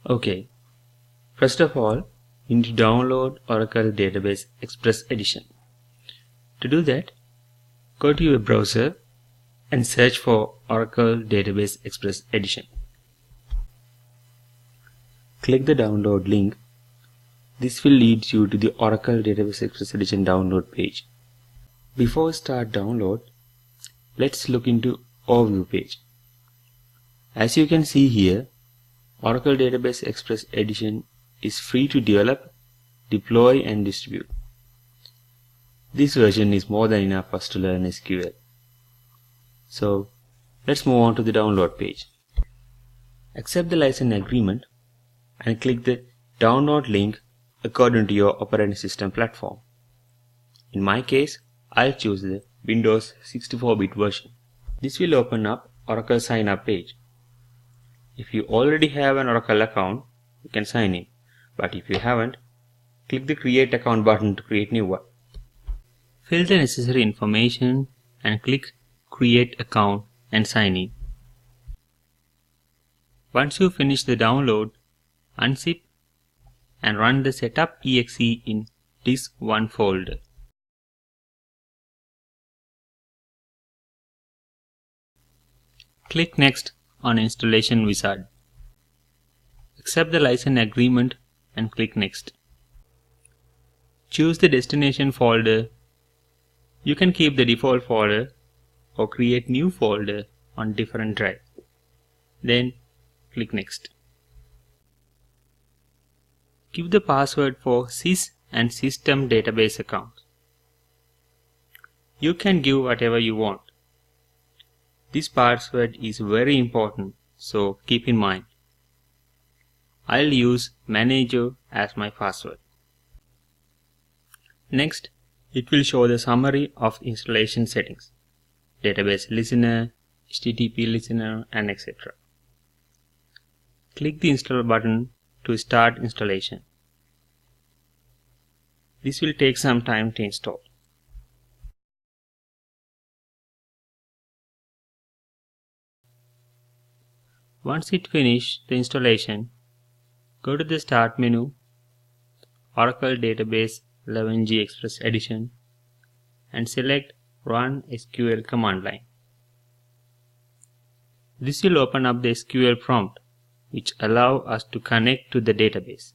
Okay, first of all, you need to download Oracle Database Express Edition. To do that, go to your browser and search for Oracle Database Express Edition. Click the download link. This will lead you to the Oracle Database Express Edition download page. Before we start download, let's look into overview page. As you can see here, Oracle Database Express Edition is free to develop, deploy and distribute. This version is more than enough for us to learn SQL. So let's move on to the download page. Accept the license agreement and click the download link according to your operating system platform. In my case, I'll choose the Windows 64-bit version. This will open up Oracle sign up page. If you already have an Oracle account, you can sign in. But if you haven't, click the create account button to create new one. Fill the necessary information and click create account and sign in. Once you finish the download, unzip and run the setup.exe in disk1 folder. Click next on installation wizard. Accept the license agreement and click next. Choose the destination folder. You can keep the default folder or create new folder on different drive. Then click next. Give the password for sys and system database accounts. You can give whatever you want. This password is very important, so keep in mind. I'll use manager as my password. Next, it will show the summary of installation settings, database listener, HTTP listener, and etc. Click the install button to start installation. This will take some time to install. Once it finishes the installation, go to the Start menu, Oracle Database 11g Express Edition, and select Run SQL command line. This will open up the SQL prompt, which allow us to connect to the database.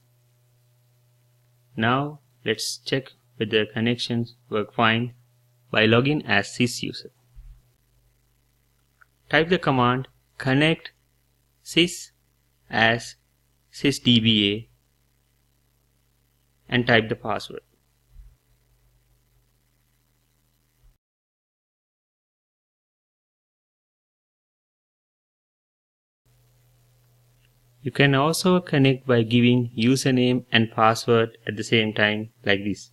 Now let's check whether connections work fine by logging as sys user. Type the command connect sys as sysdba and type the password. You can also connect by giving username and password at the same time like this.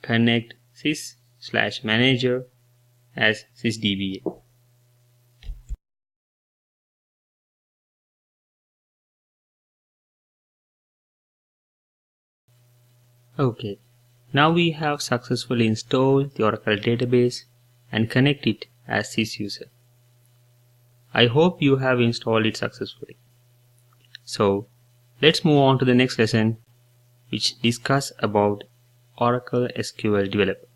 Connect sys/manager as sysdba. Okay, now we have successfully installed the Oracle database and connect it as sys user. I hope you have installed it successfully. So let's move on to the next lesson, which discuss about Oracle SQL Developer.